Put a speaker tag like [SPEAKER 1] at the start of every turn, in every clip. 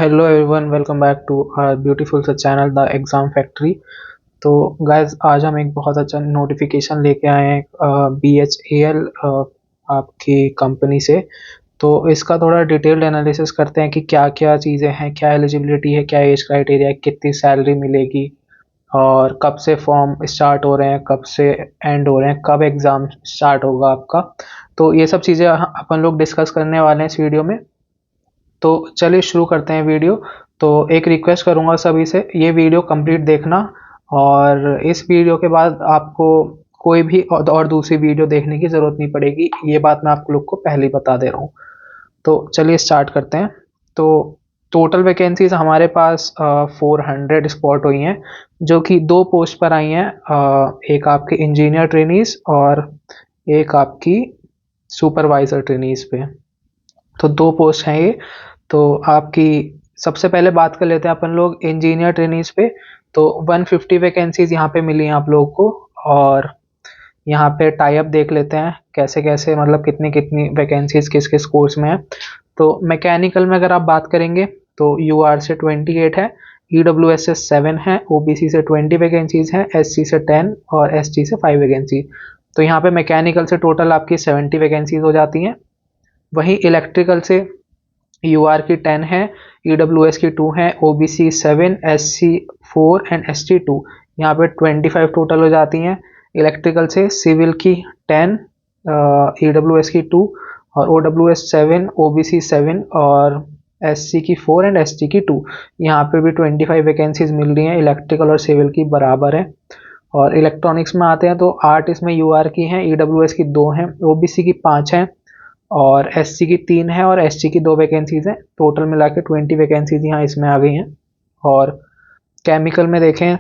[SPEAKER 1] Hello everyone, welcome back to our beautiful सा channel the exam factory. तो guys, आज हम एक बहुत अच्छा नोटिफिकेशन लेके आए हैं BHAL आपकी कंपनी से। तो इसका थोड़ा डिटेल्ड एनालिसिस करते हैं कि क्या क्या चीज़ें हैं, क्या एलिजिबिलिटी है, क्या एज क्राइटेरिया है, कितनी सैलरी मिलेगी और कब से फॉर्म स्टार्ट हो रहे हैं, कब से एंड हो रहे हैं, कब एग्ज़ाम स्टार्ट होगा आपका। तो ये सब चीज़ें अपन लोग डिस्कस करने वाले हैं इस वीडियो में। तो चलिए शुरू करते हैं वीडियो। तो एक रिक्वेस्ट करूंगा सभी से, ये वीडियो कंप्लीट देखना और इस वीडियो के बाद आपको कोई भी और दूसरी वीडियो देखने की ज़रूरत नहीं पड़ेगी। ये बात मैं आप लोग को पहले ही बता दे रहा हूँ। तो चलिए स्टार्ट करते हैं। तो टोटल वैकेंसीज हमारे पास 400 स्पॉट हुई हैं, जो कि दो पोस्ट पर आई हैं। एक आपके इंजीनियर ट्रेनीज और एक आपकी सुपरवाइज़र ट्रेनीज पे। तो दो पोस्ट हैं ये। तो आपकी सबसे पहले बात कर लेते हैं अपन लोग इंजीनियर ट्रेनीज पे। तो 150 वैकेंसीज यहाँ पे मिली हैं आप लोगों को। और यहाँ पे टाई अप देख लेते हैं कैसे कैसे, मतलब कितनी कितनी वैकेंसीज किस किस कोर्स में है। तो मैकेनिकल में अगर आप बात करेंगे तो UR से 28 है, EWS से 7 है, OBC से 20 वैकेंसीज हैं, SC से 10 और ST से 5 वैकेंसी। तो यहाँ पे मैकेनिकल से टोटल आपकी 70 वैकेंसीज हो जाती हैं। वहीं इलेक्ट्रिकल से UR की 10 है, EWS की 2 है, OBC 7, SC 4 एंड ST 2। यहाँ पे 25 टोटल हो जाती हैं। इलेक्ट्रिकल से सिविल की 10, EWS की 2 और OWS 7, OBC 7 और SC की 4 एंड ST की 2। यहाँ पे भी 25 वैकेंसीज मिल रही हैं, इलेक्ट्रिकल और सिविल की बराबर है। और इलेक्ट्रॉनिक्स में आते हैं तो 8 इसमें UR की हैं, EWS की 2 हैं, OBC की 5 हैं और SC की 3 है और ST की 2 वैकेंसीज हैं। टोटल मिला के 20 वैकेंसीज यहाँ इसमें आ गई हैं। और केमिकल में देखें,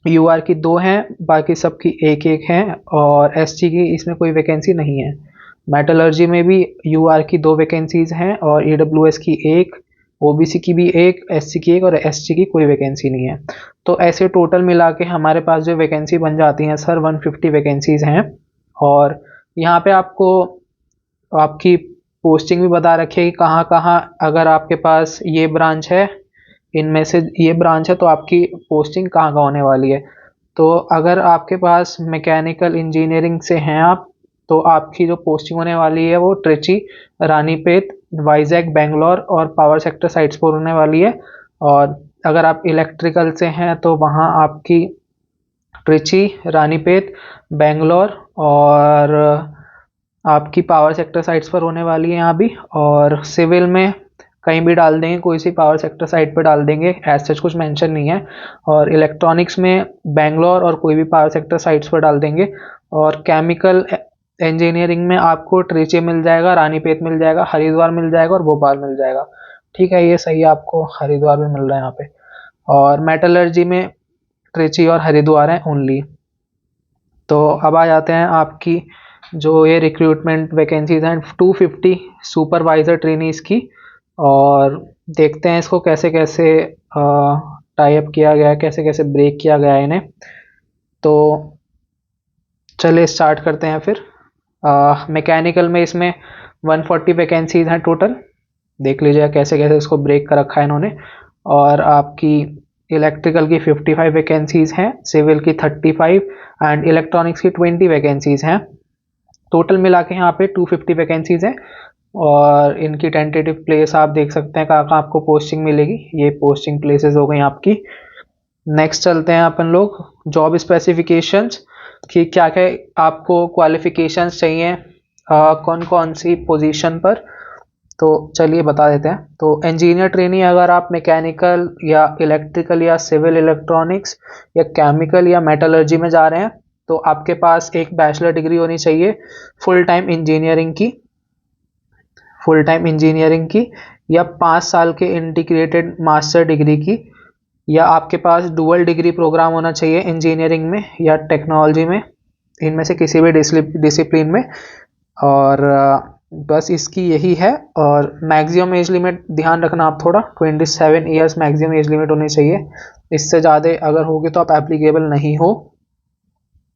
[SPEAKER 1] UR की 2 हैं, बाकी सबकी एक एक हैं और ST की इसमें कोई वैकेंसी नहीं है। मेटलर्जी में भी UR की 2 वैकेंसीज हैं और EWS की एक, OBC की भी एक, SC की एक और ST की कोई वैकेंसी नहीं है। तो ऐसे टोटल मिला के हमारे पास जो वैकेंसी बन जाती हैं सर 150 वैकेंसीज हैं। और यहाँ पे आपको आपकी पोस्टिंग भी बता रखी है कि कहाँ कहाँ, अगर आपके पास ये ब्रांच है, इनमें से ये ब्रांच है तो आपकी पोस्टिंग कहाँ कहाँ होने वाली है। तो अगर आपके पास मैकेनिकल इंजीनियरिंग से हैं आप, तो आपकी जो पोस्टिंग होने वाली है वो ट्रिची, रानीपेट, वाइजैक, बेंगलोर और पावर सेक्टर साइट्स पर होने वाली है। और अगर आप इलेक्ट्रिकल से हैं तो वहाँ आपकी ट्रिची, रानीपेट, बेंगलोर और आपकी पावर सेक्टर साइट्स पर होने वाली है यहाँ भी। और सिविल में कहीं भी डाल देंगे, कोई सी पावर सेक्टर साइट पर डाल देंगे, एज सच कुछ मेंशन नहीं है। और इलेक्ट्रॉनिक्स में बेंगलोर और कोई भी पावर सेक्टर साइट्स पर डाल देंगे। और केमिकल इंजीनियरिंग में आपको ट्रिची मिल जाएगा, रानीपेत मिल जाएगा, हरिद्वार मिल जाएगा और भोपाल मिल जाएगा। ठीक है, ये सही है, आपको हरिद्वार भी मिल रहा है यहाँ पे। और मेटलर्जी में ट्रिची और हरिद्वार है ओनली। तो अब आ जाते हैं आपकी जो ये रिक्रूटमेंट वैकेंसीज हैं 250 सुपरवाइज़र ट्रेनीज की। और देखते हैं इसको कैसे कैसे टाई अप किया गया है, कैसे कैसे ब्रेक किया गया है इन्हें। तो चलिए स्टार्ट करते हैं फिर। मैकेनिकल में इसमें 140 वैकेंसीज हैं टोटल। देख लीजिए कैसे कैसे इसको ब्रेक कर रखा है इन्होंने। और आपकी इलेक्ट्रिकल की 55 वैकेंसीज हैं, सिविल की 35 एंड इलेक्ट्रॉनिक्स की 20 वैकेंसीज हैं। टोटल मिला के यहाँ पे 250 वैकेंसीज हैं। और इनकी टेंटेटिव प्लेस आप देख सकते हैं कहाँ कहाँ आपको पोस्टिंग मिलेगी। ये पोस्टिंग प्लेसेस हो गई आपकी। नेक्स्ट चलते हैं अपन लोग जॉब स्पेसिफिकेशंस कि क्या क्या आपको क्वालिफिकेशंस चाहिए कौन कौन सी पोजीशन पर। तो चलिए बता देते हैं। तो इंजीनियर ट्रेनी, अगर आप मैकेनिकल या इलेक्ट्रिकल या सिविल इलेक्ट्रॉनिक्स या केमिकल या मेटलर्जी में जा रहे हैं तो आपके पास एक बैचलर डिग्री होनी चाहिए फुल टाइम इंजीनियरिंग की, फुल टाइम इंजीनियरिंग की, या 5 साल के इंटीग्रेटेड मास्टर डिग्री की, या आपके पास डुअल डिग्री प्रोग्राम होना चाहिए इंजीनियरिंग में या टेक्नोलॉजी में, इनमें से किसी भी डिसिप्लिन में। और बस इसकी यही है। और मैक्सिमम एज लिमिट ध्यान रखना आप थोड़ा, 27 ईयर्स मैक्सिमम एज लिमिट होनी चाहिए। इससे ज़्यादा अगर होगी तो आप एप्लीकेबल नहीं हो।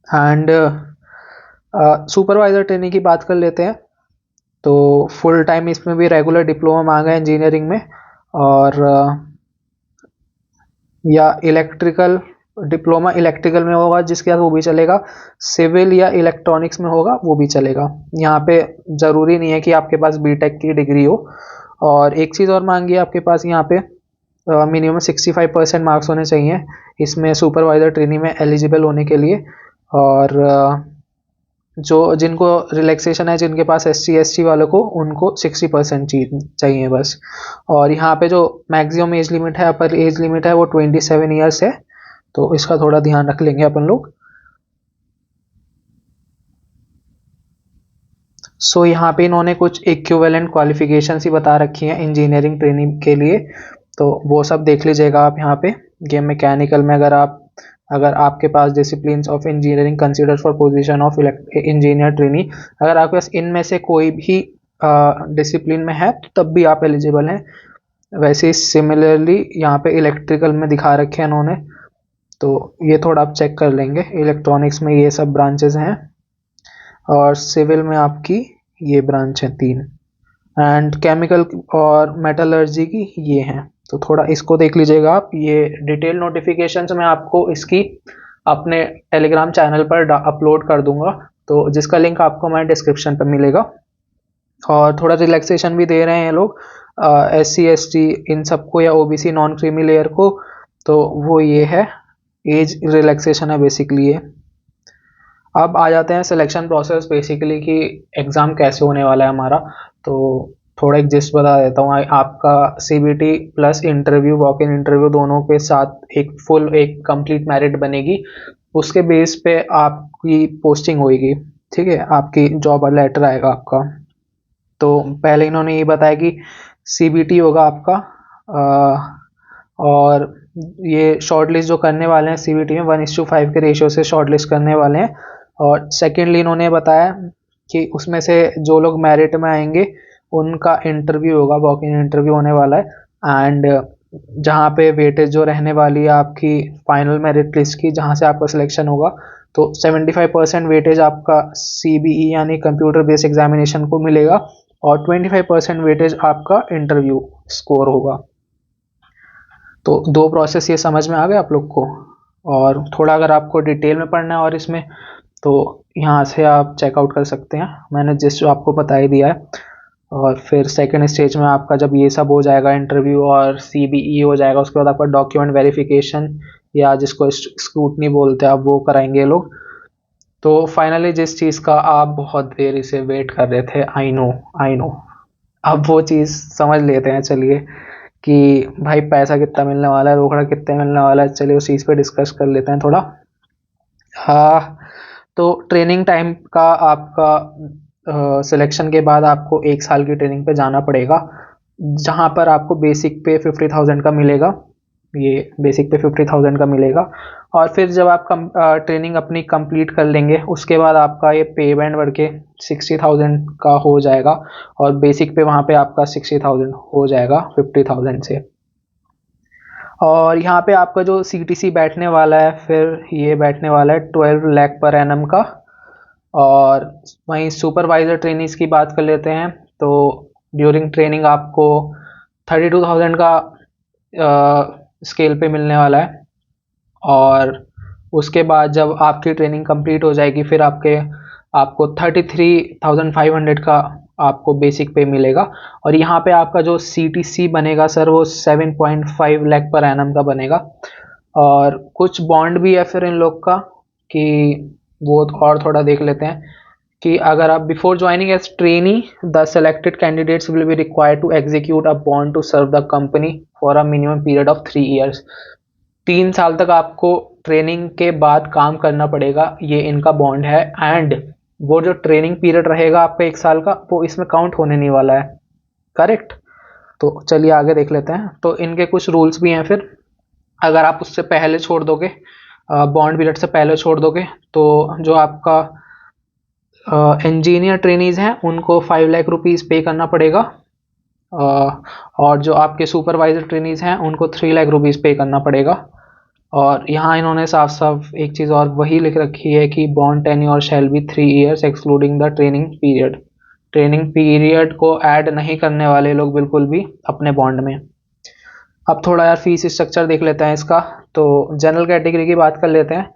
[SPEAKER 1] एंड सुपरवाइज़र ट्रेनिंग की बात कर लेते हैं। तो फुल टाइम इसमें भी रेगुलर डिप्लोमा मांगा है इंजीनियरिंग में। और या इलेक्ट्रिकल, डिप्लोमा इलेक्ट्रिकल में होगा जिसके साथ वो भी चलेगा, सिविल या इलेक्ट्रॉनिक्स में होगा वो भी चलेगा। यहाँ पे ज़रूरी नहीं है कि आपके पास बीटेक की डिग्री हो। और एक चीज़ और मांगी है आपके पास यहाँ पे, मिनिमम 65% मार्क्स होने चाहिए इसमें सुपरवाइजर ट्रेनिंग में एलिजिबल होने के लिए। और जो जिनको रिलैक्सेशन है, जिनके पास SC ST वालों को, उनको 60% चाहिए बस। और यहाँ पे जो मैक्सिमम एज लिमिट है, अपर एज लिमिट है, वो 27 ईयर्स है। तो इसका थोड़ा ध्यान रख लेंगे अपन लोग। सो यहाँ पे इन्होंने कुछ इक्विवेलेंट क्वालिफिकेशन ही बता रखी हैं इंजीनियरिंग ट्रेनिंग के लिए, तो वो सब देख लीजिएगा आप यहाँ पे। गेम मैकेनिकल में अगर आपके पास discipline of engineering consider for position of engineer trainee, अगर आपके पास इनमें से कोई भी डिसिप्लिन में है तो तब भी आप एलिजिबल हैं। वैसे ही सिमिलरली यहाँ पे इलेक्ट्रिकल में दिखा रखे हैं इन्होंने, तो ये थोड़ा आप चेक कर लेंगे। इलेक्ट्रॉनिक्स में ये सब ब्रांचेस हैं, और सिविल में आपकी ये ब्रांच है 3, एंड केमिकल और मेटलर्जी की ये हैं। तो थोड़ा इसको देख लीजिएगा आप। ये डिटेल नोटिफिकेशंस मैं आपको इसकी अपने टेलीग्राम चैनल पर अपलोड कर दूंगा, तो जिसका लिंक आपको हमारे डिस्क्रिप्शन पर मिलेगा। और थोड़ा रिलैक्सेशन भी दे रहे हैं ये लोग SC ST इन सबको, या OBC नॉन क्रीमी लेयर को, तो वो ये है, एज रिलैक्सेशन है बेसिकली ये। अब आ जाते हैं सिलेक्शन प्रोसेस बेसिकली कि एग्ज़ाम कैसे होने वाला है हमारा। तो थोड़ा एक जिस्ट बता देता हूँ। आपका CBT plus interview, walk in interview दोनों के साथ एक कंप्लीट मेरिट बनेगी। उसके बेस पे आपकी पोस्टिंग होगी, ठीक है, आपकी जॉब लेटर आएगा आपका। तो पहले इन्होंने ये बताया कि CBT होगा आपका, और ये शॉर्ट लिस्ट जो करने वाले हैं CBT में 1:5 के रेशियो से शॉर्ट लिस्ट करने वाले हैं। और सेकेंडली इन्होंने बताया कि उसमें से जो लोग मेरिट में आएंगे उनका इंटरव्यू होगा, वॉक इन इंटरव्यू होने वाला है। एंड जहाँ पे वेटेज जो रहने वाली है आपकी फाइनल मेरिट लिस्ट की, जहाँ से आपका सिलेक्शन होगा, तो 75% वेटेज आपका CBE यानी कंप्यूटर बेस्ड एग्जामिनेशन को मिलेगा, और 25% वेटेज आपका इंटरव्यू स्कोर होगा। तो 2 प्रोसेस ये समझ में आ गए आप लोग को। और थोड़ा अगर आपको डिटेल में पढ़ना है और इसमें, तो यहाँ से आप चेकआउट कर सकते हैं, मैंने जो आपको बता ही दिया है। और फिर सेकंड स्टेज में आपका जब ये सब हो जाएगा, इंटरव्यू और CBE हो जाएगा, उसके बाद आपका डॉक्यूमेंट वेरिफिकेशन, या जिसको स्क्रूटनी बोलते हैं, आप वो कराएंगे लोग। तो फाइनली जिस चीज़ का आप बहुत देर से वेट कर रहे थे, आई नो, अब वो चीज़ समझ लेते हैं। चलिए कि भाई पैसा कितना मिलने वाला है, रोकड़ा कितना मिलने वाला है, चलिए उस चीज़ पे डिस्कस कर लेते हैं थोड़ा। हाँ, तो ट्रेनिंग टाइम का आपका सिलेक्शन के बाद आपको 1 साल की ट्रेनिंग पे जाना पड़ेगा, जहाँ पर आपको बेसिक पे 50,000 का मिलेगा। ये बेसिक पे 50,000 का मिलेगा। और फिर जब आप ट्रेनिंग अपनी कंप्लीट कर लेंगे, उसके बाद आपका ये पे बैंड बढ़ के 60,000 का हो जाएगा, और बेसिक पे वहाँ पे आपका 60,000 हो जाएगा 50,000 से। और यहाँ पे आपका जो CTC बैठने वाला है, फिर ये बैठने वाला है 12 लाख पर एनम का। और वहीं सुपरवाइजर ट्रेनिंग्स की बात कर लेते हैं, तो ड्यूरिंग ट्रेनिंग आपको 32,000 का स्केल पे मिलने वाला है। और उसके बाद जब आपकी ट्रेनिंग कंप्लीट हो जाएगी, फिर आपको 33,500 का आपको बेसिक पे मिलेगा। और यहाँ पे आपका जो CTC बनेगा सर, वो 7.5 लाख पर एनम का बनेगा। और कुछ बॉन्ड भी है फिर इन लोग का, कि वो और थोड़ा देख लेते हैं कि अगर आप before joining as trainee, the selected candidates will be required to execute a bond to serve the company for a minimum period of 3 years. 3 साल तक आपको ट्रेनिंग के बाद काम करना पड़ेगा, ये इनका बॉन्ड है। एंड वो जो ट्रेनिंग पीरियड रहेगा आपका 1 साल का, वो इसमें काउंट होने नहीं वाला है, करेक्ट। तो चलिए आगे देख लेते हैं। तो इनके कुछ रूल्स भी हैं फिर। अगर आप उससे पहले छोड़ दोगे, बॉन्ड पीरियड से पहले छोड़ दोगे, तो जो आपका इंजीनियर ट्रेनीज हैं उनको 5 लाख रुपीज़ पे करना पड़ेगा। और जो आपके सुपरवाइजर ट्रेनीज हैं उनको 3 लाख रुपीज़ पे करना पड़ेगा। और यहाँ इन्होंने साफ साफ एक चीज़ और वही लिख रखी है कि bond tenure shall be 3 years excluding the training period. Training period को ऐड नहीं करने वाले लोग बिल्कुल भी अपने बॉन्ड में। अब थोड़ा यार फीस स्ट्रक्चर देख लेते हैं इसका। तो जनरल कैटेगरी की बात कर लेते हैं।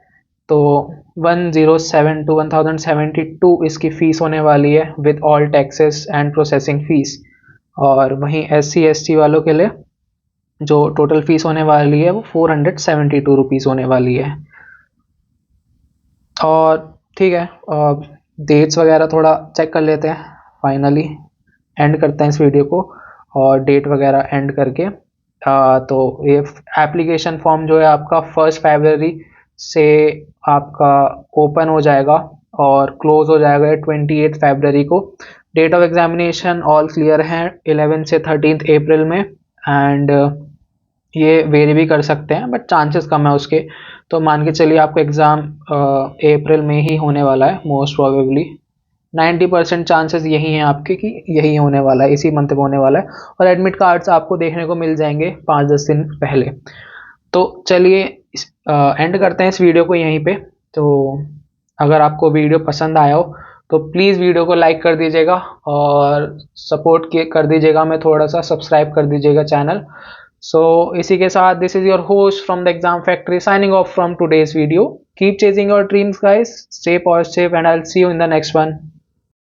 [SPEAKER 1] तो 1072 इसकी फ़ीस होने वाली है with all taxes and processing fees. और वहीं SC ST वालों के लिए जो टोटल फ़ीस होने वाली है वो 472 रुपीज़ होने वाली है। और ठीक है, डेट्स वगैरह थोड़ा चेक कर लेते हैं। फाइनली एंड करते हैं इस वीडियो को और डेट वगैरह एंड करके। तो ये एप्लीकेशन फॉर्म जो है आपका 1 फरवरी से आपका ओपन हो जाएगा और क्लोज हो जाएगा 28 फरवरी को। Date of examination all clear है 11 से 13 अप्रैल में। एंड ये वेरी भी कर सकते हैं बट चांसेस कम है उसके। तो मान के चलिए आपका एग्ज़ाम अप्रैल में ही होने वाला है मोस्ट प्रोबेबली। 90% चांसेस यही हैं आपके कि यही होने वाला है, इसी मंथ में होने वाला है। और एडमिट कार्ड्स आपको देखने को मिल जाएंगे 5-10 दिन पहले। तो चलिए एंड करते हैं इस वीडियो को यहीं पे। तो अगर आपको वीडियो पसंद आया हो तो प्लीज़ वीडियो को लाइक कर दीजिएगा और सपोर्ट कर दीजिएगा, मैं थोड़ा सा सब्सक्राइब कर दीजिएगा चैनल। सो इसी के साथ this is your host from the exam factory signing off from today's video. Keep chasing your dreams guys, stay positive and I will see you in the next one.